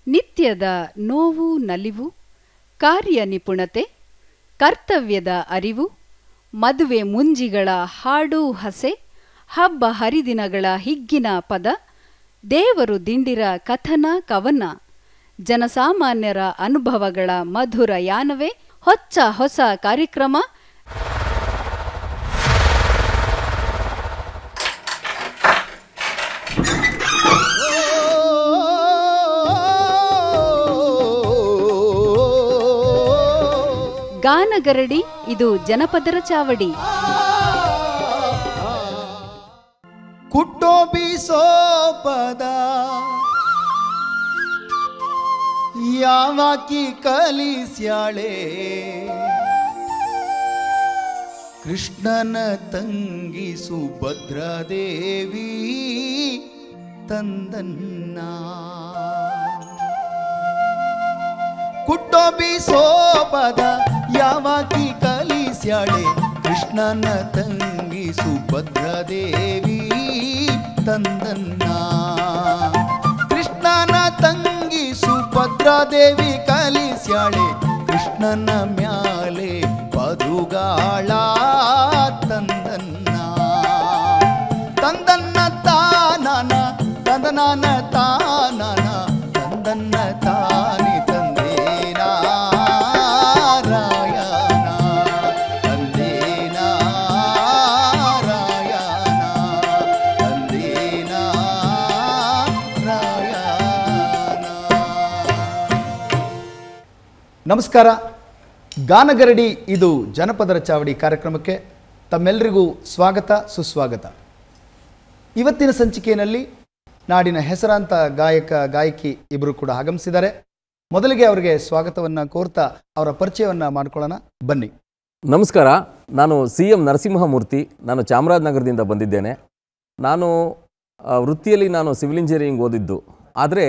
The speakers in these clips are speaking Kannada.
ನಿತ್ಯದ ನೋವು ನಲಿವು, ಕಾರ್ಯ ನಿಪುಣತೆ, ಕರ್ತವ್ಯದ ಅರಿವು, ಮದುವೆ ಮುಂಜಿಗಳ ಹಾಡು ಹಸೆ, ಹಬ್ಬ ಹರಿದಿನಗಳ ಹಿಗ್ಗಿನ ಪದ, ದೇವರು ದಿಂಡಿರ ಕಥನ ಕವನ, ಜನಸಾಮಾನ್ಯರ ಅನುಭವಗಳ ಮಧುರ ಯಾನವೇ ಹೊಚ್ಚ ಹೊಸ ಕಾರ್ಯಕ್ರಮ. ಗಾನಗರಡಿ, ಇದು ಜನಪದರ ಚಾವಡಿ. ಕುಟ್ಟೋ ಬೀಸೋ ಪದ ಯಾವಾಕಿ ಕಲಿಸ್ಯಾಳೆ, ಕೃಷ್ಣನ ತಂಗಿ ಸುಭದ್ರಾದೇವಿ ತಂದನ್ನ. ಕುಟ್ಟೋ ಬೀಸೋ ಪದ ಯಾವಾಕಿ ಕಲಿಸ್ಯಾಳೆ, ಕೃಷ್ಣನ ತಂಗಿ ಸುಭದ್ರಾದೇವಿ ತಂದನ್ನ. ಕೃಷ್ಣನ ತಂಗಿ ಸುಭದ್ರಾದೇವಿ ಕಲಿಸ್ಯಾಳೆ, ಕೃಷ್ಣನ ಮ್ಯಾಲೆ ಪದುಗಾಳ ತಂದನ್ನ. ತಂದನ್ನ ತಾನನ ತಂದನಾನ ತಾನನ ತಂದನ್ನ ತಾನಿ ನಮಸ್ಕಾರ. ಗಾನಗರಡಿ, ಇದು ಜನಪದರ ಚಾವಡಿ ಕಾರ್ಯಕ್ರಮಕ್ಕೆ ತಮ್ಮೆಲ್ಲರಿಗೂ ಸ್ವಾಗತ ಸುಸ್ವಾಗತ. ಇವತ್ತಿನ ಸಂಚಿಕೆಯಲ್ಲಿ ನಾಡಿನ ಹೆಸರಾಂತ ಗಾಯಕ ಗಾಯಕಿ ಇಬ್ಬರು ಕೂಡ ಆಗಮಿಸಿದ್ದಾರೆ. ಮೊದಲಿಗೆ ಅವರಿಗೆ ಸ್ವಾಗತವನ್ನು ಕೋರ್ತಾ ಅವರ ಪರಿಚಯವನ್ನು ಮಾಡ್ಕೊಳ್ಳೋಣ, ಬನ್ನಿ. ನಮಸ್ಕಾರ, ನಾನು CM ನರಸಿಂಹಮೂರ್ತಿ. ನಾನು ಚಾಮರಾಜನಗರದಿಂದ ಬಂದಿದ್ದೇನೆ. ನಾನು ವೃತ್ತಿಯಲ್ಲಿ ಸಿವಿಲ್ ಇಂಜಿನಿಯರಿಂಗ್ ಓದಿದ್ದು, ಆದರೆ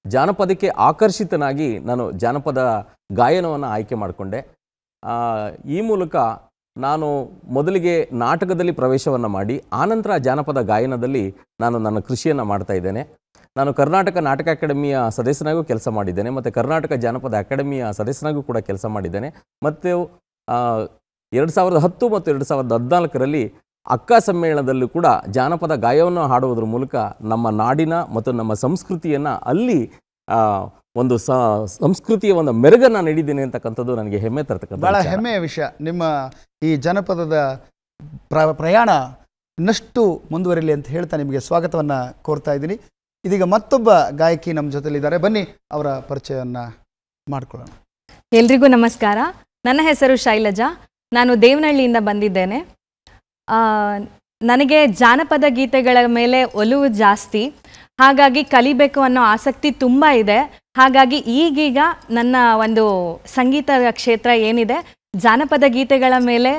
ಜಾನಪದಕ್ಕೆ ಆಕರ್ಷಿತನಾಗಿ ನಾನು ಜಾನಪದ ಗಾಯನವನ್ನು ಆಯ್ಕೆ ಮಾಡಿಕೊಂಡೆ. ಈ ಮೂಲಕ ನಾನು ಮೊದಲಿಗೆ ನಾಟಕದಲ್ಲಿ ಪ್ರವೇಶವನ್ನು ಮಾಡಿ ಆನಂತರ ಜಾನಪದ ಗಾಯನದಲ್ಲಿ ನಾನು ನನ್ನ ಕೃಷಿಯನ್ನು ಮಾಡ್ತಾ ಇದ್ದೇನೆ. ನಾನು ಕರ್ನಾಟಕ ನಾಟಕ ಅಕಾಡೆಮಿಯ ಸದಸ್ಯನಾಗೂ ಕೆಲಸ ಮಾಡಿದ್ದೇನೆ ಮತ್ತು ಕರ್ನಾಟಕ ಜಾನಪದ ಅಕಾಡೆಮಿಯ ಸದಸ್ಯನಾಗೂ ಕೂಡ ಕೆಲಸ ಮಾಡಿದ್ದೇನೆ. ಮತ್ತು 2010 ಮತ್ತು 2014ರಲ್ಲಿ ಅಕ್ಕ ಸಮ್ಮೇಳನದಲ್ಲೂ ಕೂಡ ಜಾನಪದ ಗಾಯವನ್ನು ಹಾಡುವುದರ ಮೂಲಕ ನಮ್ಮ ನಾಡಿನ ಮತ್ತು ನಮ್ಮ ಸಂಸ್ಕೃತಿಯನ್ನು ಅಲ್ಲಿ ಒಂದು ಸಂಸ್ಕೃತಿಯ ಒಂದು ಮೆರುಗನ್ನು ನೀಡಿದ್ದೇನೆ ಅಂತಕ್ಕಂಥದ್ದು ನನಗೆ ಹೆಮ್ಮೆ ತರ್ತಕ್ಕಂಥ ಬಹಳ ಹೆಮ್ಮೆಯ ವಿಷಯ. ನಿಮ್ಮ ಈ ಜನಪದದ ಪ್ರಯಾಣ ಇನ್ನಷ್ಟು ಮುಂದುವರಿಲಿ ಅಂತ ಹೇಳ್ತಾ ನಿಮಗೆ ಸ್ವಾಗತವನ್ನು ಕೋರ್ತಾ ಇದ್ದೀನಿ. ಇದೀಗ ಮತ್ತೊಬ್ಬ ಗಾಯಕಿ ನಮ್ಮ ಜೊತೆಲಿದ್ದಾರೆ, ಬನ್ನಿ ಅವರ ಪರಿಚಯವನ್ನು ಮಾಡಿಕೊಳ್ಳೋಣ. ಎಲ್ರಿಗೂ ನಮಸ್ಕಾರ. ನನ್ನ ಹೆಸರು ಶೈಲಜಾ. ನಾನು ದೇವನಹಳ್ಳಿಯಿಂದ ಬಂದಿದ್ದೇನೆ. ನನಗೆ ಜಾನಪದ ಗೀತೆಗಳ ಮೇಲೆ ಒಲವು ಜಾಸ್ತಿ, ಹಾಗಾಗಿ ಕಲಿಬೇಕು ಅನ್ನೋ ಆಸಕ್ತಿ ತುಂಬ ಇದೆ. ಹಾಗಾಗಿ ಈಗೀಗ ನನ್ನ ಒಂದು ಸಂಗೀತ ಕ್ಷೇತ್ರ ಏನಿದೆ, ಜಾನಪದ ಗೀತೆಗಳ ಮೇಲೆ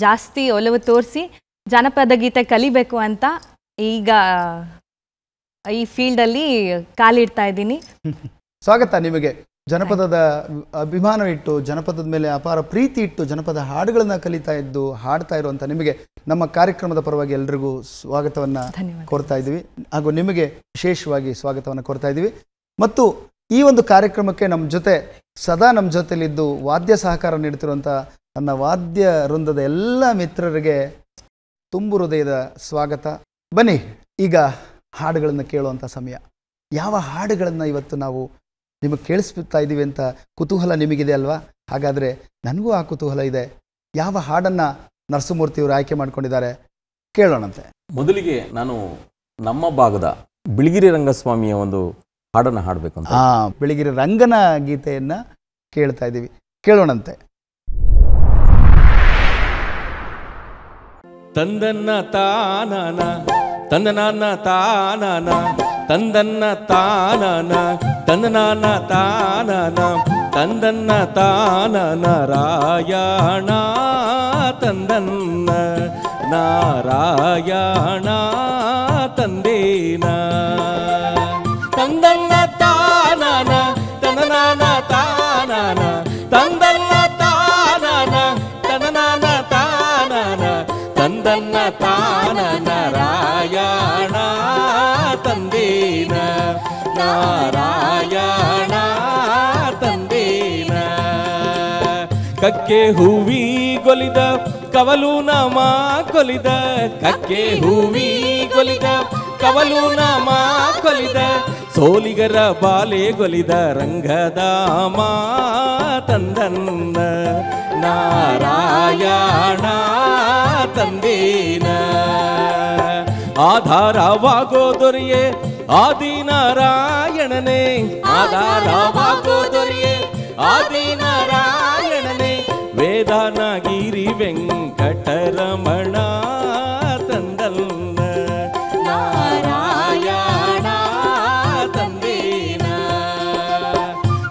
ಜಾಸ್ತಿ ಒಲವು ತೋರಿಸಿ ಜಾನಪದ ಗೀತೆ ಕಲಿಬೇಕು ಅಂತ ಈಗ ಈ ಫೀಲ್ಡಲ್ಲಿ ಕಾಲಿಡ್ತಾ ಇದ್ದೀನಿ. ಸ್ವಾಗತ ನಿಮಗೆ. ಜನಪದದ ಅಭಿಮಾನ ಇಟ್ಟು, ಜನಪದದ ಮೇಲೆ ಅಪಾರ ಪ್ರೀತಿ ಇಟ್ಟು, ಜನಪದ ಹಾಡುಗಳನ್ನ ಹಾಡ್ತಾ ಇರುವಂಥ ನಿಮಗೆ ನಮ್ಮ ಕಾರ್ಯಕ್ರಮದ ಪರವಾಗಿ ಎಲ್ರಿಗೂ ಸ್ವಾಗತವನ್ನು ಕೋರ್ತಾ ಇದ್ದೀವಿ. ಹಾಗೂ ನಿಮಗೆ ವಿಶೇಷವಾಗಿ ಸ್ವಾಗತವನ್ನು ಕೋರ್ತಾ ಇದ್ದೀವಿ. ಮತ್ತು ಈ ಒಂದು ಕಾರ್ಯಕ್ರಮಕ್ಕೆ ಸದಾ ನಮ್ಮ ಜೊತೆಲಿದ್ದು ವಾದ್ಯ ಸಹಕಾರ ನೀಡುತ್ತಿರುವಂಥ ನನ್ನ ವಾದ್ಯ ವೃಂದದ ಎಲ್ಲ ಮಿತ್ರರಿಗೆ ತುಂಬು ಹೃದಯದ ಸ್ವಾಗತ. ಬನ್ನಿ, ಈಗ ಹಾಡುಗಳನ್ನು ಕೇಳುವಂಥ ಸಮಯ. ಯಾವ ಹಾಡುಗಳನ್ನು ಇವತ್ತು ನಾವು ನಿಮಗೆ ಕೇಳಿಸ್ತಾ ಇದ್ದೀವಿ ಅಂತ ಕುತೂಹಲ ನಿಮಗಿದೆ ಅಲ್ವಾ? ಹಾಗಾದರೆ ನನಗೂ ಆ ಕುತೂಹಲ ಇದೆ. ಯಾವ ಹಾಡನ್ನು ನರಸಿಂಹಮೂರ್ತಿಯವರು ಆಯ್ಕೆ ಮಾಡ್ಕೊಂಡಿದ್ದಾರೆ ಕೇಳೋಣಂತೆ. ಮೊದಲಿಗೆ ನಾನು ನಮ್ಮ ಭಾಗದ ಬಿಳಿಗಿರಿ ರಂಗಸ್ವಾಮಿಯ ಒಂದು ಹಾಡನ್ನು ಹಾಡಬೇಕು ಅಂತ. ಬಿಳಿಗಿರಿ ರಂಗನ ಗೀತೆಯನ್ನು ಕೇಳ್ತಾ ಇದ್ದೀವಿ, ಕೇಳೋಣಂತೆ. ತಂದನ್ನ ತಾನನ ತಂದನಾನ ತಾನನ ತಂದನ್ನ ತಾನನ ತಂದನಾನ ತಾನನ ತಂದನ್ನ ತಾನನ ರಾಯಣ ತಂದನ್ನ ನಾರಾಯಣ ತಂದೇನ ತಂದನ್ನ ತಾನನ ತಂದನಾನ ತಾನನ ತಂದನ್ನ ತಾನನ ತಂದನಾನ ತಾನನ ತಂದನ್ನ ತಾನನ ರಾಯಣ ತಂದೇನ ನಾರಾಯಣ ತಂದೇನ. ಕಕ್ಕೆ ಹೂವಿ ಗೊಲಿದ ಕವಲು ನಾಮ ಕೊಲಿದ, ಕಕ್ಕೆ ಹೂವಿ ಗೊಲಿದ ಕವಲು ನಾಮ ಕೊಲಿದ, ಸೋಲಿಗರ ಬಾಲೆ ಗೊಲಿದ ರಂಗದಾಮ ತಂದನ್ನ ನಾರಾಯಣ ತಂದೇನ. ಆಧಾರವಾಗೋ ದೊರೆಯೇ ಆದಿನಾರಾಯಣನೇ, ಆಧಾರವಾಗೋ ದೊರೆಯೇ ಆದಿನಾರಾಯಣನೇ, ವೇದನಗಿರಿ ವೆಂಕಟರಮಣ ತಂದನ್ನ ನಾರಾಯಣ ತಂದೇನ.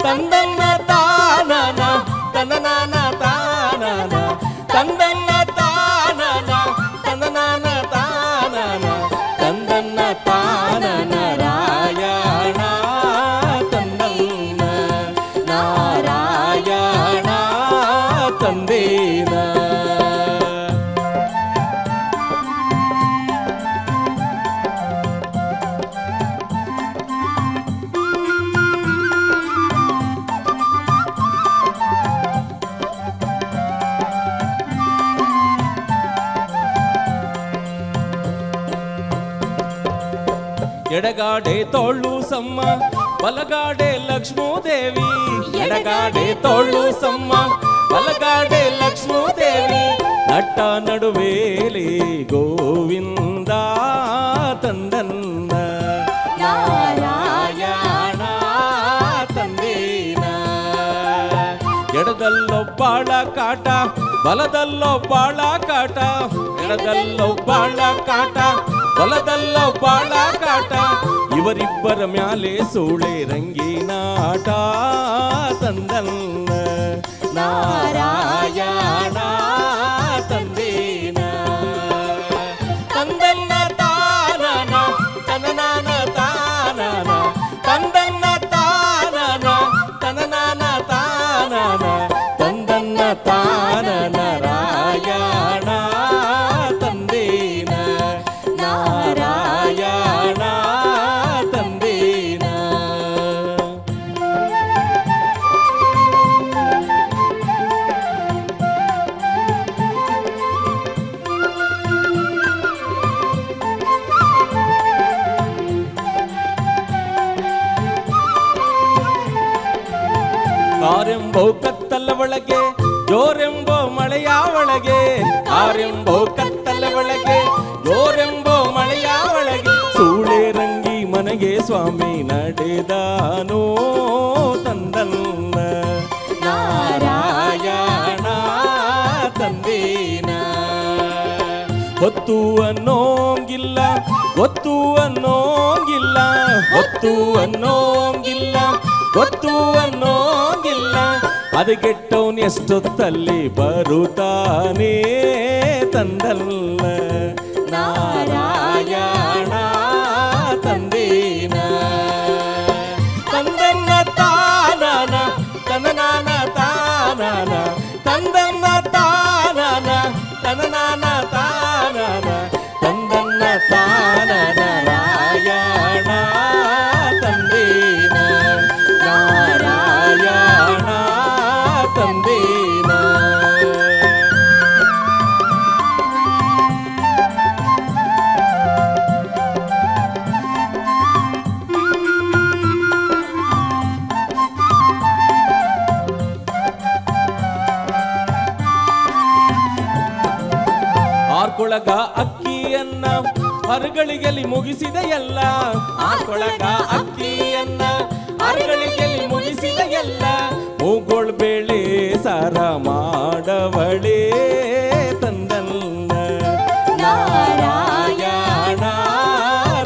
ತಂದನ್ನ ತಾನನ ತನನನ ತಾನನ, ತಂದನ್ನ ತಾನನ ತನನನ ತಾನನ, ತಂದನ್ನ ತಾನನ ರಾಯಣ ತಂದನ್ನ ನಾರಾಯಣ ತಂದೇನ. ಎಡಗಾಡೆ ತೋಳು ಸಮ್ಮ ಬಲಗಾಡೆ ಲಕ್ಷ್ಮೀದೇವಿ, ಎಡಗಾಡೆ ತೋಳು ಸಮ್ಮ ಬಲಗಾಡೆ ಲಕ್ಷ್ಮೀದೇವಿ, ನಟ್ಟ ನಡುವೇಲಿ ಗೋವಿಂದ ತಂದನ್ನ ನಾರಾಯಣ ತಂದೇನ. ಎಡದಲ್ಲೊಬ್ಬಾಳ ಕಾಟ ಬಲದಲ್ಲೊಬ್ಬಾಳ ಕಾಟ, ಎಡದಲ್ಲೊಬ್ಬಾಳ ಕಾಟ ಬಲದಲ್ಲೊಬ್ಬಾಳ ಕಾಟ, ಇವರಿಬ್ಬರ ಮ್ಯಾಲೆ ಸೂಳೆ ರಂಗಿನಾಟ ತಂದನ್ನ ನಾರಾಯಣ ತಂದೇನ. ತಂದನ್ನ ತಾನನ ತನನನ ತಾನನ, ತಂದನ್ನ ತಾನನ ತನನನ ತಾನನ, ತಂದನ್ನ ತಾನನ ರಾಯಣ ತಂದೇನ ನಾರಾಯಣ ತಂದೇನ. ಆರೆಂಬೋ ಕತ್ತಲ ಒಳಗೆ ಜೋರೆಂಬೋ ಮಳೆಯ ಒಳಗೆ, ಆರೆಂಬೋ ಕತ್ತಲ ಒಳಗೆ ಜೋರೆಂಬೋ ಮಳೆಯ ಒಳಗೆ, ಸೂಳೆ ರಂಗಿ ಮನೆಗೆ ಸ್ವಾಮಿ ನಡೆದಾನೋ ತಂದನ್ನ ನಾರಾಯಣ ತಂದೇನ. ಹೊತ್ತು ಅನ್ನೋಂಗಿಲ್ಲ ಗೊತ್ತು ಅನ್ನೋಂಗಿಲ್ಲ, ಹೊತ್ತು ಅನ್ನೋಂಗಿಲ್ಲ ಗೊತ್ತು ಅನ್ನೋಂಗಿಲ್ಲ, ಅದಗೆಟ್ಟವನ್ ಎಷ್ಟೊತ್ತಲ್ಲಿ ಬರುತ್ತಾನೆ ತಂದಲ್ಲ ನಾರಾಯಣ ತಂದೇನ. ತಂದನ್ನ ತಾನನ ತನನನ ತಾನನ, ತಂದನ್ನ ತಾನನ ತನನನ ತಾನನ, ತಂದನ್ನ ತಾನನ ರಾಯಣ ತಂದೇನ ನಾರಾಯಣ ತಂದೇನ. ಆರ್ಕೊಳಗ ಅಕ್ಕಿಯನ್ನ ಹರಗಳಿಗೆಲ್ಲಿ ಮುಗಿಸಿದ ಎಲ್ಲ, ಆರ್ಕೊಳಗ ಅಕ್ಕಿಯನ್ನ ಹರಗಳಿಗೆಲ್ಲಿ ಮುಗಿಸಿದ ಎಲ್ಲ, ಮೂಗೋಳ್ ಬೇಳೆ ಸಾರ ಮಾಡವಳೇ ತಂದನ್ನ ನಾರಾಯಣ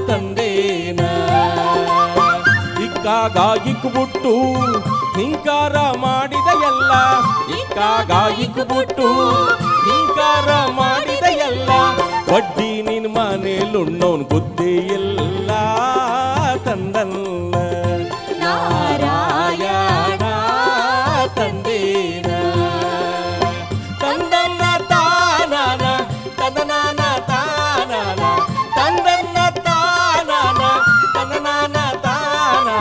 ತಂದೇನ. ಇಕ್ಕಾಗ ಇಕ್ಬಿಟ್ಟು ಹಿಂಕಾರ ಮಾಡಿದ ಎಲ್ಲ, ಇಕ್ಕಾಗ ಇಕ್ಬಿಟ್ಟು ಹಿಂಕಾರ ಮಾಡಿದ ಎಲ್ಲ, ಬಡ್ಡಿ ನಿನ್ ಮನೇಲುಣ್ಣೋನ್ ಬುದ್ಧಿ ಎಲ್ಲ ತಂದನ್ನ ನಾರಾಯಣ ತಂದೇನ. ತಂದನ್ನ ತಾನನ ತನನನ ತಾನನ, ತಂದನ್ನ ತಾನನ ತನನನ ತಾನನ,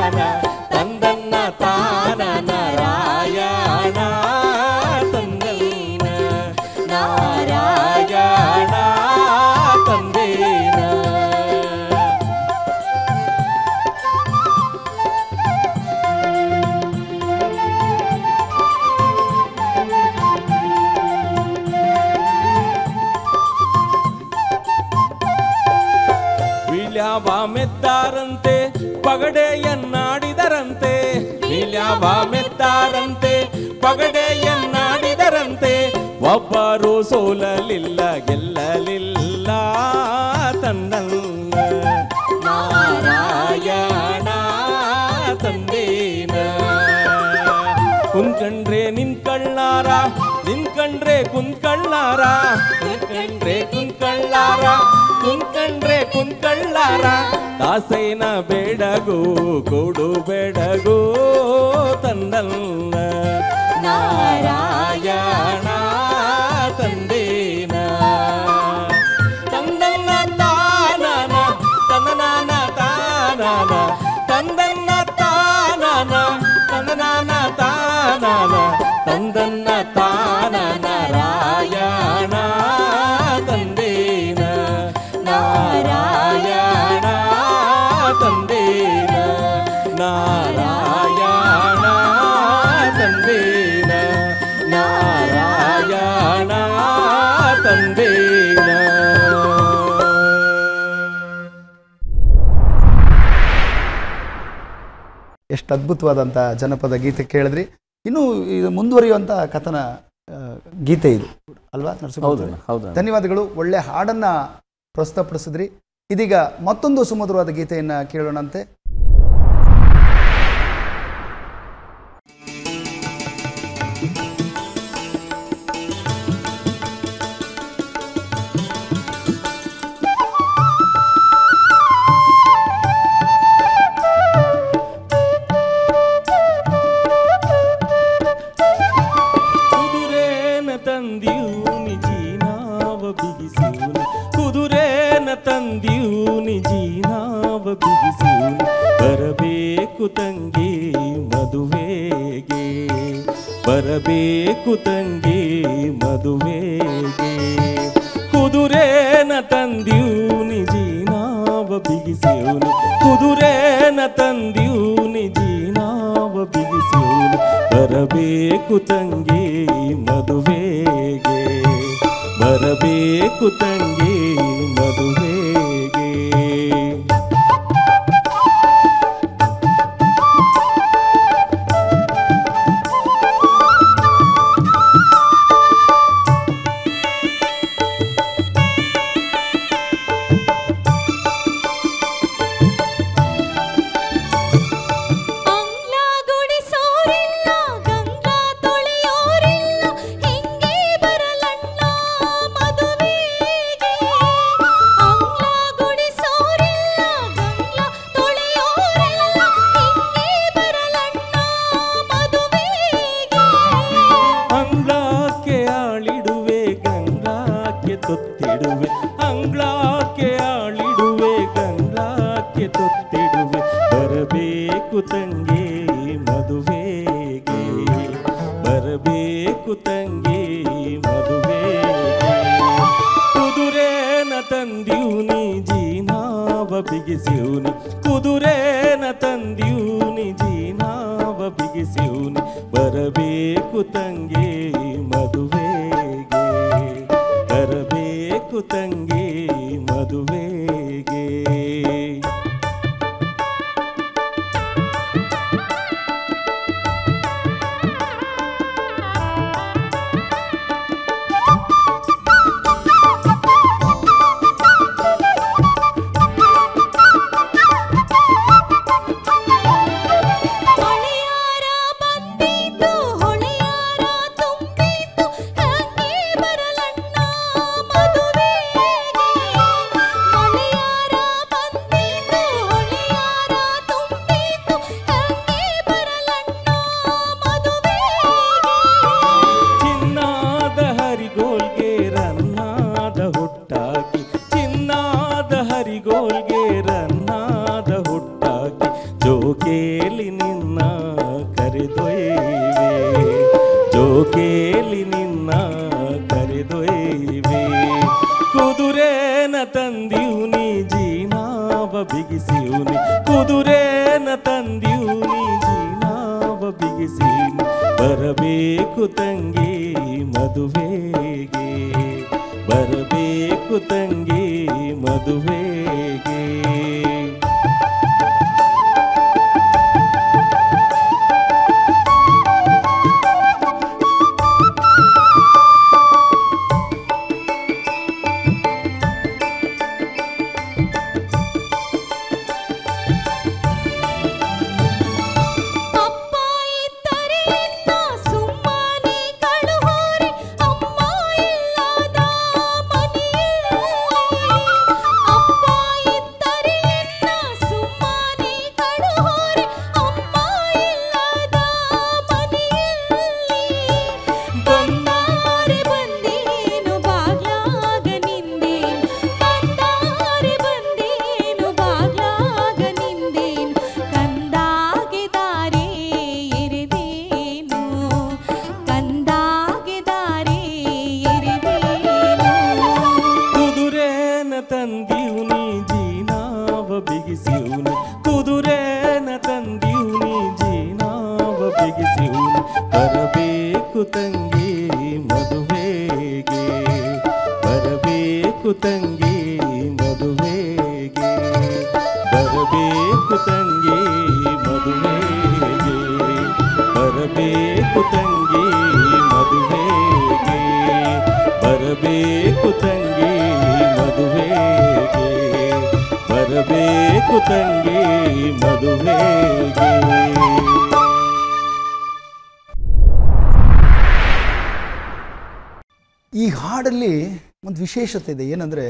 ಪಗಡೆಯನ್ನಾಡಿದರಂತೆ ನೀಲ್ಯಾವ ಮೆತ್ತಾರಂತೆ ಪಗಡೆಯನ್ನಾಡಿದರಂತೆ ಒಬ್ಬರು ಸೋಲಲಿಲ್ಲ ಗೆಲ್ಲಲಿಲ್ಲ ತನ್ನನ್ನ ನಾರಾಯಣ ತಂದೇನ ಕುಂತ್ಕಂಡ್ರೆ ನಿಂತ್ಕಳ್ಳಾರ ನಿಂತ್ಕಂಡ್ರೆ ಕುಂತ್ಕಳ್ಳಾರ ನಿಂತ್ಕಂಡ್ರೆ ಕುಂತ್ಕಳ್ಳಾರ ಕುಂತ್ಕಂಡ್ರೆ ಕುಂತ್ಕಳ್ಳಾರ ದಾಸೈನ ಬೇಡಗೋ ಕೊಡು ಬೇಡಗೋ ತಂದಲ್ಲ ನಾರಾಯಣ ತಂದೇನ ತಂದನ್ನ ತಾನನ ತಂದನಾನ ತಾನನ ತಂದನ್ನ ತಾನನ ತಂದನಾನ ತಾನನ ತಂದನ್ನ ತಾನನ ರಾಯಣ ತಂದೇನ ನಾರಾಯಣ ತಂದೇನ ನಾರಾಯಣ ತಂದೇನ ನಾರಾಯಣ ತಂದೇನ. ಎಷ್ಟು ಅದ್ಭುತವಾದಂಥ ಜನಪದ ಗೀತೆ ಕೇಳಿದ್ರಿ. ಇನ್ನು ಇದು ಮುಂದುವರಿಯುವಂಥ ಕಥನ ಗೀತೆ ಇದು ಅಲ್ವಾ ನರಸಿಂಹ? ಹೌದು. ಧನ್ಯವಾದಗಳು. ಒಳ್ಳೆ ಹಾಡನ್ನು ಪ್ರಸ್ತುತಪಡಿಸಿದ್ರಿ. ಇದೀಗ ಮತ್ತೊಂದು ಸುಮಧುರವಾದ ಗೀತೆಯನ್ನು ಕೇಳೋಣಂತೆ. ಬರಬೇಕು ತಂಗಿ ಮದುವೆಗೆ ಬರಬೇಕು ತಂಗಿ ಮದುವೆಗೆ ಕುದುರೆನ ತಂದೀವ್ನಿ ಜೀನಾವ ಬಿಗಿಸಿವ್ನಿ ಕುದುರೆನ ತಂದೀವ್ನಿ ಜೀನಾವ ಬಿಗಿಸಿವ್ನಿ ಬರಬೇಕು ತಂಗಿ ಮದುವೆಗೆ ಬರಬೇಕು ತಂಗಿ ಮದುವೆಗೆ. ಅಂಗ್ಲಾಕ್ಕೆ ಆಳಿಡುವೆ ಗಂಗ್ಲಾಕ್ಕೆ ತೊತ್ತಿಡುವೆ ಬರಬೇಕು ತಂಗಿ ಮದುವೆಗೆ ಬರಬೇಕು ತಂಗಿ ಮದುವೆಗೆ ಕುದುರೆನ ತಂದೀವ್ನಿ ಜೀನಾವ ಬಿಗಿಸಿವ್ನಿ ಕುದುರೆನ ತಂದೀವ್ನಿ ಜೀನಾವ ಬಿಗಿಸಿವ್ನಿ ಬರಬೇಕು ತಂಗಿ ಮದುವೆಗೆ ಬರಬೇಕು ತಂಗಿ ಮದುವೆಗೆ. ಜೋಕೇಲಿ ನಿನ್ನ ಕರೆದೊಯ್ವೆ ಜೋಕೇಲಿ ನಿನ್ನ ಕರೆದೊಯ್ವೆ ಕುದುರೆನ ತಂದೀವ್ನಿ ಜೀನಾವ ಬಿಗಿಸಿವ್ನಿ ಕುದುರೆನ ತಂದೀವ್ನಿ ಜೀನಾವ ಬಿಗಿಸಿವ್ನಿ ಬರಬೇಕು ತಂಗಿ ಮದುವೆಗೆ ಬರಬೇಕು ತಂಗಿ ಮದುವೆಗೆ. ಬರಬೇಕು ತಂಗಿ ಮದುವೆಗೆ, ಬರಬೇಕು ತಂಗಿ ಮದುವೆಗೆ, ಬರಬೇಕು ತಂಗಿ ಮದುವೆಗೆ, ಬರಬೇಕು ತಂಗಿ ಮದುವೆಗೆ, ಬರಬೇಕು ತಂಗಿ ಮದುವೆಗೆ, ಬರಬೇಕು ತಂಗಿ ಮದುವೆಗೆ. ಈ ಹಾಡಲ್ಲಿ ಒಂದು ವಿಶೇಷತೆ ಇದೆ. ಏನಂದರೆ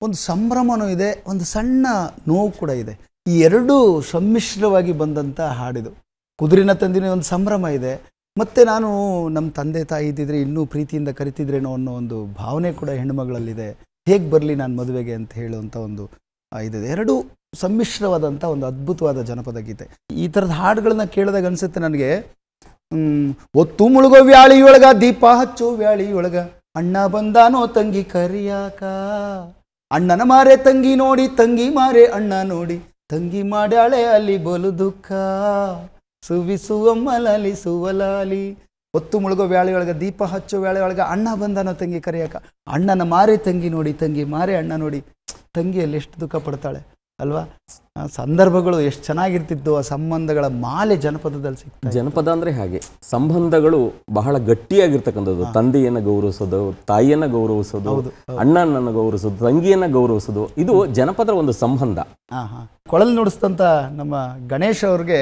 ಒಂದು ಸಂಭ್ರಮನೂ ಇದೆ, ಒಂದು ಸಣ್ಣ ನೋವು ಕೂಡ ಇದೆ. ಈ ಎರಡೂ ಸಮ್ಮಿಶ್ರವಾಗಿ ಬಂದಂಥ ಹಾಡಿದು. ಕುದುರಿನ ತಂದಿನ ಒಂದು ಸಂಭ್ರಮ ಇದೆ, ಮತ್ತು ನಾನು ನಮ್ಮ ತಂದೆ ತಾಯಿ ಇದ್ದಿದ್ರೆ ಇನ್ನೂ ಪ್ರೀತಿಯಿಂದ ಕರಿತಿದ್ರೇನೋ ಅನ್ನೋ ಒಂದು ಭಾವನೆ ಕೂಡ ಹೆಣ್ಣುಮಗಳಲ್ಲಿದೆ. ಹೇಗೆ ಬರಲಿ ನಾನು ಮದುವೆಗೆ ಅಂತ ಹೇಳುವಂಥ ಒಂದು ಇದೆ. ಎರಡೂ ಸಮ್ಮಿಶ್ರವಾದಂಥ ಒಂದು ಅದ್ಭುತವಾದ ಜನಪದ ಗೀತೆ. ಈ ಥರದ ಹಾಡುಗಳನ್ನ ಕೇಳಿದಾಗ ಅನಿಸುತ್ತೆ ನನಗೆ, ಒತ್ತು ಮುಳುಗೋ ವ್ಯಾಳಿಯೊಳಗ ದೀಪ ಹಚ್ಚೋ ವ್ಯಾಳಿಯೊಳಗ ಅಣ್ಣ ಬಂದಾನೋ ತಂಗಿ ಕರಿಯಾಕ, ಅಣ್ಣನ ಮಾರೆ ತಂಗಿ ನೋಡಿ, ತಂಗಿ ಮಾರೆ ಅಣ್ಣ ನೋಡಿ, ತಂಗಿ ಮಾಡ್ಯಾಳೆ ಅಲ್ಲಿ ಬಲು ದುಃಖ, ಸುವಿಸುವಮ್ಮಲಲಿ ಸುವಲಾಲಿ. ಒತ್ತು ಮುಳುಗೋ ವ್ಯಾಳಿಯೊಳಗ ದೀಪ ಹಚ್ಚೋ ವ್ಯಾಳಿಯೊಳಗ ಅಣ್ಣ ಬಂದಾನೋ ತಂಗಿ ಕರಿಯಾಕ, ಅಣ್ಣನ ಮಾರೆ ತಂಗಿ ನೋಡಿ, ತಂಗಿ ಮಾರೆ ಅಣ್ಣ ನೋಡಿ. ತಂಗಿಯಲ್ಲಿ ಎಷ್ಟು ದುಃಖ ಪಡ್ತಾಳೆ ಅಲ್ವಾ? ಸಂದರ್ಭಗಳು ಎಷ್ಟು ಚೆನ್ನಾಗಿರ್ತಿತ್ತು. ಆ ಸಂಬಂಧಗಳ ಮಾಲೆ ಜನಪದದಲ್ಲಿ ಸಿಗ್ತದೆ. ಜನಪದ ಅಂದರೆ ಹಾಗೆ ಸಂಬಂಧಗಳು ಬಹಳ ಗಟ್ಟಿಯಾಗಿರ್ತಕ್ಕಂಥದ್ದು. ತಂದೆಯನ್ನು ಗೌರವಿಸೋದು, ತಾಯಿಯನ್ನು ಗೌರವಿಸೋದು, ಅಣ್ಣನನ್ನು ಗೌರವಿಸೋದು, ತಂಗಿಯನ್ನು ಗೌರವಿಸೋದು, ಇದು ಜನಪದರ ಒಂದು ಸಂಬಂಧ. ಕೊಳಲು ನುಡಿಸ್ತಂಥ ನಮ್ಮ ಗಣೇಶ್ ಅವ್ರಿಗೆ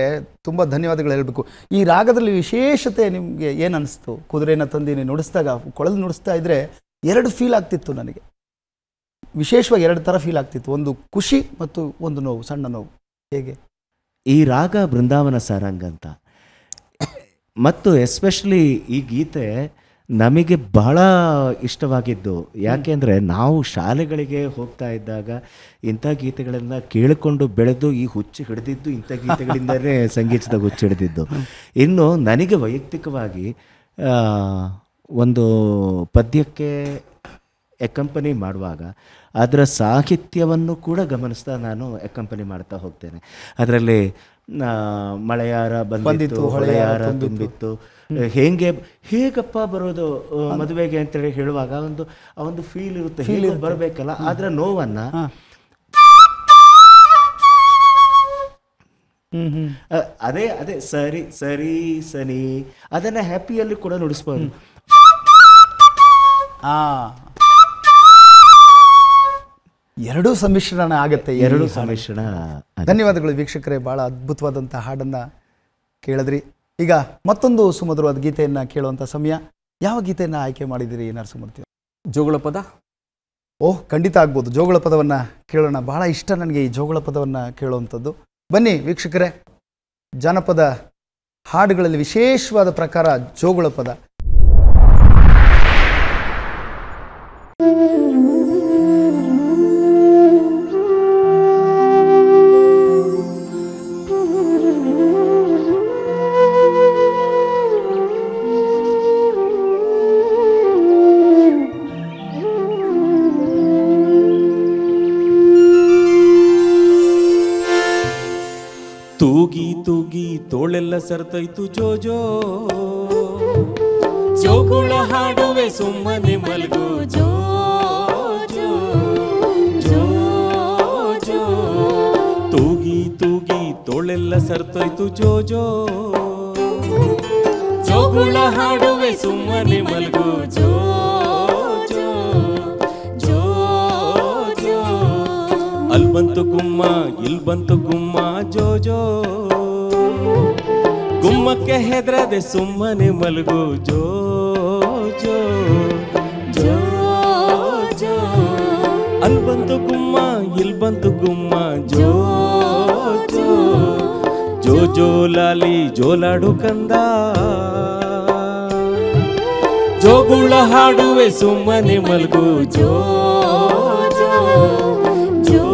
ತುಂಬ ಧನ್ಯವಾದಗಳು ಹೇಳಬೇಕು. ಈ ರಾಗದಲ್ಲಿ ವಿಶೇಷತೆ ನಿಮಗೆ ಏನು ಅನಿಸ್ತು? ಕುದುರೆನ ತಂದಿನಿ ನುಡಿಸಿದಾಗ, ಕೊಳಲು ನುಡಿಸ್ತಾ ಇದ್ರೆ ಎರಡು ಫೀಲ್ ಆಗ್ತಿತ್ತು ನನಗೆ. ವಿಶೇಷವಾಗಿ ಎರಡು ಥರ ಫೀಲ್ ಆಗ್ತಿತ್ತು, ಒಂದು ಖುಷಿ ಮತ್ತು ಒಂದು ನೋವು, ಸಣ್ಣ ನೋವು. ಹೇಗೆ? ಈ ರಾಗ ಬೃಂದಾವನ ಸಾರಂಗ್ ಅಂತ, ಮತ್ತು ಎಸ್ಪೆಷಲಿ ಈ ಗೀತೆ ನಮಗೆ ಬಹಳ ಇಷ್ಟವಾಗಿದ್ದು. ಯಾಕೆಂದರೆ ನಾವು ಶಾಲೆಗಳಿಗೆ ಹೋಗ್ತಾ ಇದ್ದಾಗ ಇಂಥ ಗೀತೆಗಳನ್ನು ಕೇಳಿಕೊಂಡು ಬೆಳೆದು ಈ ಹುಚ್ಚು ಹಿಡಿದಿದ್ದು ಇಂಥ ಗೀತೆಗಳಿಂದಲೇ ಸಂಗೀತದ ಹುಚ್ಚು ಹಿಡಿದಿದ್ದು. ಇನ್ನು ನನಗೆ ವೈಯಕ್ತಿಕವಾಗಿ ಒಂದು ಪದ್ಯಕ್ಕೆ ಎಕಂಪನಿ ಮಾಡುವಾಗ ಅದರ ಸಾಹಿತ್ಯವನ್ನು ಕೂಡ ಗಮನಿಸ್ತಾ ನಾನು ಎಕಂಪನಿ ಮಾಡ್ತಾ ಹೋಗ್ತೇನೆ. ಅದರಲ್ಲಿ ಮಳೆಯಾರ ಬಂದಿತ್ತು, ಹೊಳೆಯಾರ ತುಂಬಿತ್ತು, ಹೇಗಪ್ಪ ಬರೋದು ಮದುವೆಗೆ ಅಂತೇಳಿ ಹೇಳುವಾಗ ಆ ಒಂದು ಫೀಲ್ ಇರುತ್ತೆ, ಹೇಗೆ ಬರಬೇಕಲ್ಲ. ಅದರ ನೋವನ್ನ ಅದೇ ಅದೇ ಸರಿ ಸರಿ ಸನಿ ಅದನ್ನ ಹ್ಯಾಪಿಯಲ್ಲಿ ಕೂಡ ನುಡಿಸ್ಬೋದು. ಎರಡೂ ಸಮ್ಮಿಶ್ರಣ ಆಗತ್ತೆ, ಎರಡೂ ಸಮ್ಮಿಶ್ರಣ. ಧನ್ಯವಾದಗಳು ವೀಕ್ಷಕರೇ, ಭಾಳ ಅದ್ಭುತವಾದಂಥ ಹಾಡನ್ನು ಕೇಳಿದ್ರಿ. ಈಗ ಮತ್ತೊಂದು ಸುಮಧುರವಾದ ಗೀತೆಯನ್ನು ಕೇಳುವಂಥ ಸಮಯ. ಯಾವ ಗೀತೆಯನ್ನು ಆಯ್ಕೆ ಮಾಡಿದಿರಿ ನರಸಿಂಹಮೂರ್ತಿ? ಜೋಗುಳ ಪದ. ಓಹ್, ಖಂಡಿತ ಆಗ್ಬೋದು. ಜೋಗುಳ ಪದವನ್ನು ಕೇಳೋಣ. ಬಹಳ ಇಷ್ಟ ನನಗೆ ಈ ಜೋಗುಳ ಪದವನ್ನು ಕೇಳುವಂಥದ್ದು. ಬನ್ನಿ ವೀಕ್ಷಕರೇ, ಜಾನಪದ ಹಾಡುಗಳಲ್ಲಿ ವಿಶೇಷವಾದ ಪ್ರಕಾರ ಜೋಗುಳ ಪದ. ತೂಗಿ ತೂಗಿ ತೋಳೆಲ್ಲ ಸರ್ತೈತು ಜೋಜೋ, ಜೋಗುಳ ಹಾಡುವೆ ಸುಮ್ಮನೆ ಮಲ್ಗು ಜೋ ಜೋ ಜೋ ಜೋ. ತೂಗಿ ತೂಗಿ ತೋಳೆಲ್ಲ ಸರ್ತೈತು ಜೋಜೋ, ಜೋಗುಳ ಹಾಡುವೆ ಸುಮ್ಮನೆ ಮಲ್ಗು ಜೋ ಜೋ ಜೋ ಜೋ. ಅಲ್ ಬಂತು ಗುಮ್ಮ, ಇಲ್ ಬಂತು ಗುಮ್ಮ ಜೋ ಜೋ. ಗುಮ್ಮಕ್ಕೆ ಹೆದ್ರದೆ ಸುಮ್ಮನೆ ಮಲಗು ಜೋ ಜೋ ಜೋ ಜೋ. ಅಲ್ ಬಂತು ಗುಮ್ಮ, ಇಲ್ ಬಂತು ಗುಮ್ಮ ಜೋ ಜೋ ಜೋ ಜೋ. ಲಾಲಿ ಜೋಲಾಡು ಕಂದ, ಜೋಗುಳ ಹಾಡುವೆ ಸುಮ್ಮನೆ ಮಲಗು ಜೋ ಜೋ ಜೋ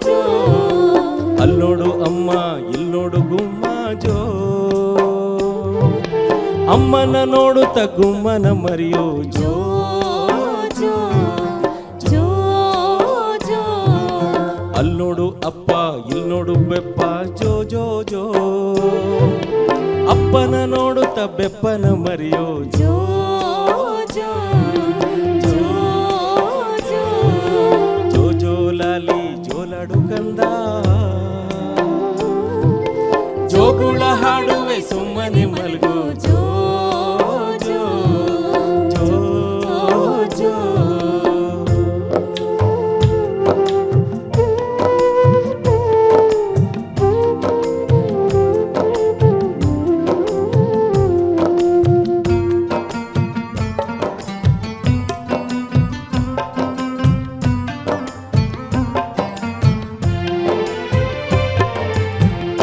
ಜೋ. ಅಲ್ಲೋಡು ಅಮ್ಮ, ಇಲ್ಲೋಡು ಗುಮ್ಮ ಜೋ. ಅಮ್ಮನ ನೋಡುತ್ತ ಗುಮ್ಮನ ಮರಿಯೋ ಜೋ ಜೋ ಜೋ ಜೋ. ಅಲ್ಲೋಡು ಅಪ್ಪ, ಇಲ್ನೋಡು ಬೆಪ್ಪ ಜೋ ಜೋ ಜೋ ಅಪ್ಪನ ನೋಡುತ್ತ ಬೆಪ್ಪನ ಮರಿಯೋ ಜೋ ಜೋ ಜೋ ಜೋ ಜೋ ಜೋ ಲಾಲಿ ಜೋಲಾಡು ಕಂದ ಜೋಗುಳ ಹಾಡುವೆ ಸುಮ್ಮನೆ ಮಲ್ಗೋ ಜೋ ಜೋ ಜೋ ಜೋ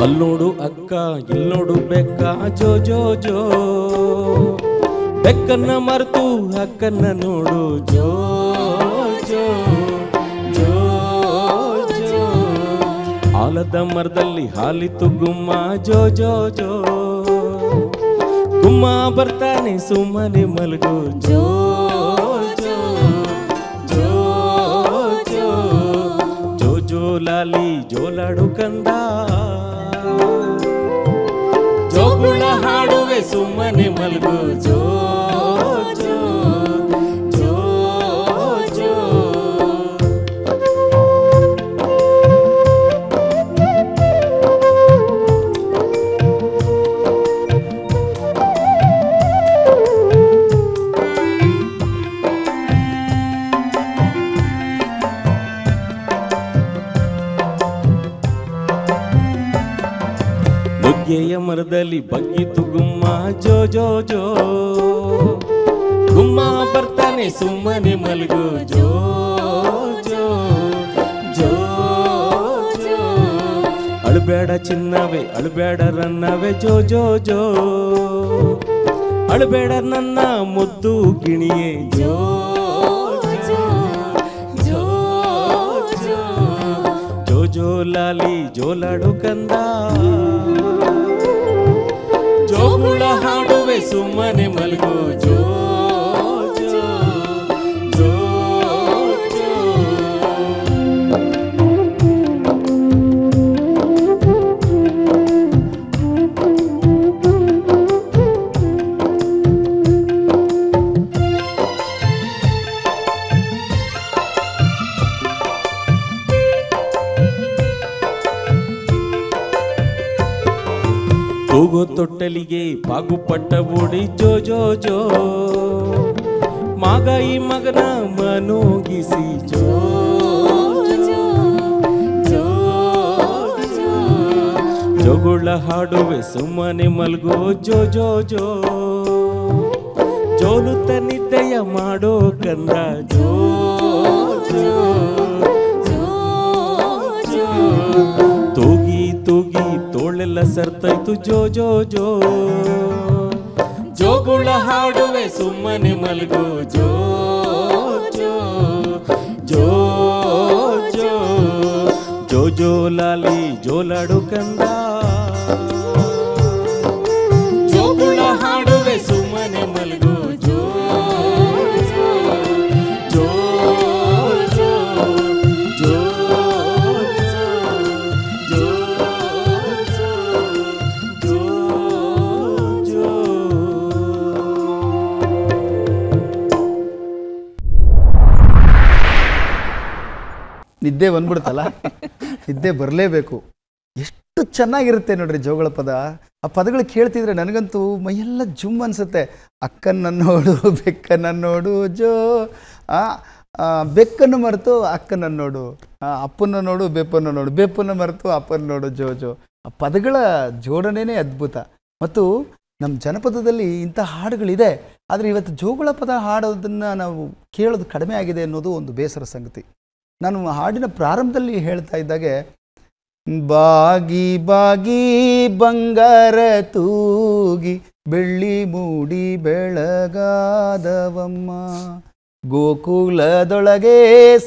ಅಲ್ಲೋಡು ಅಕ್ಕ ಇಲ್ಲೋಡು ಬೆಕ್ಕ ಜೋ ಜೋ ಜೋ ಬೆಕ್ಕನ್ನ ಮರೆತು ಅಕ್ಕನ್ನ ನೋಡು ಜೋ ಜೋ ಜೋ ಜೋ ಆಲದ ಮರದಲ್ಲಿ ಹಾಲಿತು ಗುಮ್ಮ ಜೋ ಜೋ ಜೋ ಗುಮ್ಮ ಬರ್ತಾನೆ ಸುಮ್ಮನೆ ಮಲಗು ಜೋ ಜೋ ಜೋ ಜೋ ಜೋ ಜೋ ಲಾಲಿ ಜೋಲಾಡು ಕಂದ ಜೋಗುಳ ಹಾಡುವೆ ಸುಮ್ಮನೆ ಮಲ್ಗು ಜೋ ಜೋ ಜೋ ಜೋ ನುಗ್ಗೆಯ ಮರದಲ್ಲಿ ಬಗ್ಗಿತು ಗುಮ್ಮ ಜೋ ಜೋ ಜೋ ಗುಮ್ಮ ಬರ್ತಾನೆ ಸುಮ್ಮನೆ ಮಲಗು ಜೋ ಜೋ ಜೋ ಜೋ ಅಳಬೇಡ ಚಿನ್ನವೇ ಅಳಬೇಡ ರನ್ನವೇ ಜೋ ಜೋ ಜೋ ಅಳಬೇಡ ನನ್ನ ಮುದ್ದು ಗಿಣಿಯೇ ಜೋ ಜೋ ಜೋ ಜೋ ಜೋ ಜೋ ಲಾಲಿ ಜೋಲಾಡು ಕಂದ ಜೋಗುಳ ಹಾಡುವೆ ಸುಮ್ಮನೆ ಮಲ್ಗು ಜೋ ಜೋ ಜೋ ಜೋ ತೂಗೋ ತೊಟ್ಟಲಿಗೆ ಬಾಗುಪಟ್ಟ ಓಡಿ ಜೋ ಜೋ ಜೋ ಮಗ ಈ ಮಗನ ಮನೋಗಿಸಿ ಜೋ ಜೋ ಜೋ ಜೋ ಜೋಗುಳ ಹಾಡುವೆ ಸುಮ್ಮನೆ ಮಲ್ಗೋ ಜೋ ಜೋ ಜೋ ಜೋಲುತ್ತ ನಿದ್ದೆಯ ಮಾಡೋ ಕಂದ ಜೋ ಜೋ ಜೋ ಜೋ ತೂಗಿ ತೂಗಿ ತೋಳೆಲ್ಲ ಸರ್ತೈತು ಜೋ ಜೋ ಜೋ ಜೋಗುಳ ಹಾಡುವೆ ಸುಮ್ಮನೆ ಮಲ್ಗೋ ಜೋ ಜೋ ಜೋ ಜೋ ಜೋ ಜೋ ಲಾಲಿ ಜೋಲಾಡು ಕಂದ ಜೋಗುಳ ಹಾಡುವೆ ಸುಮ್ಮನೆ ಮಲ್ಗೋ ಜೋ ಜೋ ಜೋ ಜೋ ಜೋ ನಿದ್ದೆ ಬಂದ್ಬಿಡುತ್ತಲ್ಲ, ನಿದ್ದೆ ಬರಲೇಬೇಕು. ಎಷ್ಟು ಚೆನ್ನಾಗಿರುತ್ತೆ ನೋಡ್ರಿ ಜೋಗಳ ಪದ. ಆ ಪದಗಳು ಕೇಳ್ತಿದ್ರೆ ನನಗಂತೂ ಮೈಯೆಲ್ಲ ಜುಮ್ ಅನ್ಸುತ್ತೆ. ಅಕ್ಕನ್ನ ನೋಡು ಬೆಕ್ಕನ್ನ ನೋಡು ಜೋ, ಬೆಕ್ಕನ್ನು ಮರೆತು ಅಕ್ಕನ ನೋಡು, ಅಪ್ಪನ ನೋಡು ಬೆಪ್ಪನ್ನು ನೋಡು, ಬೆಪ್ಪನ್ನು ಮರೆತು ಅಪ್ಪನ ನೋಡು ಜೋ ಜೋ. ಆ ಪದಗಳ ಜೋಡಣೆನೇ ಅದ್ಭುತ. ಮತ್ತು ನಮ್ಮ ಜನಪದದಲ್ಲಿ ಇಂಥ ಹಾಡುಗಳಿದೆ, ಆದರೆ ಇವತ್ತು ಜೋಗಳ ಪದ ಹಾಡೋದನ್ನು ನಾವು ಕೇಳೋದು ಕಡಿಮೆ ಆಗಿದೆ ಅನ್ನೋದು ಒಂದು ಬೇಸರ ಸಂಗತಿ. ನಾನು ಹಾಡಿನ ಪ್ರಾರಂಭದಲ್ಲಿ ಹೇಳ್ತಾ ಇದ್ದಾಗೆ, ಬಾಗಿ ಬಾಗಿ ಬಂಗಾರ ತೂಗಿ ಬೆಳ್ಳಿ ಮೂಡಿ ಬೆಳಗಾದವಮ್ಮ, ಗೋಕುಲದೊಳಗೆ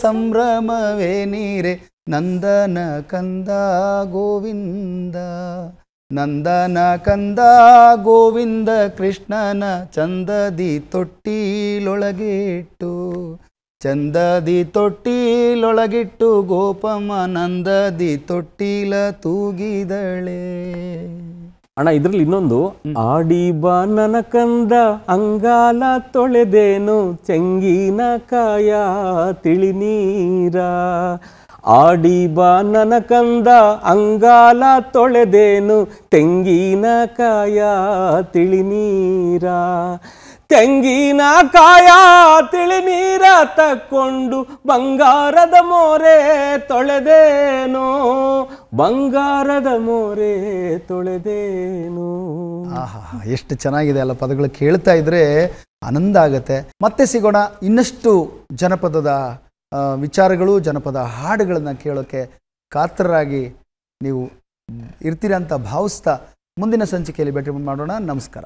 ಸಂಭ್ರಮವೇ ನೀರೆ ನಂದನ ಕಂದ ಗೋವಿಂದ, ನಂದನ ಕಂದ ಗೋವಿಂದ ಕೃಷ್ಣನ ಚಂದದಿ ತೊಟ್ಟಿಲೊಳಗೆ ಇಟ್ಟು ಚಂದದಿ ತೊಟ್ಟಿಲೊಳಗಿಟ್ಟು ಗೋಪಮ್ಮ ನಂದದಿ ತೊಟ್ಟಿಲ ತೂಗಿದಳೆ. ಅಣ್ಣ ಇದ್ರಲ್ಲಿ ಇನ್ನೊಂದು, ಆಡಿ ಬಾ ನನ್ನ ಕಂದ ಅಂಗಾಲ ತೊಳೆದೇನು ಚೆಂಗಿನ ಕಾಯ ತಿಳಿನೀರ. ಆಡಿ ಬಾ ನನ್ನ ಕಂದ ಅಂಗಾಲ ತೊಳೆದೇನು ತೆಂಗಿನ ಕಾಯ ತಿಳಿನೀರ. ತೆಂಗಿನ ಕಾಯ ತಿಳಿನೀರ ತಕ್ಕೊಂಡು ಬಂಗಾರದ ಮೋರೆ ತೊಳೆದೇನೋ, ಬಂಗಾರದ ಮೋರೆ ತೊಳೆದೇನೋ. ಆಹಾ, ಎಷ್ಟು ಚೆನ್ನಾಗಿದೆ ಅಲ್ಲ, ಪದಗಳು ಕೇಳ್ತಾ ಇದ್ರೆ ಆನಂದ ಆಗತ್ತೆ. ಮತ್ತೆ ಸಿಗೋಣ, ಇನ್ನಷ್ಟು ಜನಪದದ ವಿಚಾರಗಳು, ಜನಪದ ಹಾಡುಗಳನ್ನು ಕೇಳೋಕ್ಕೆ ಕಾತರರಾಗಿ ನೀವು ಇರ್ತೀರ ಅಂತ ಭಾವಿಸ್ತಾ ಮುಂದಿನ ಸಂಚಿಕೆಯಲ್ಲಿ ಭೇಟಿ ಮಾಡೋಣ. ನಮಸ್ಕಾರ.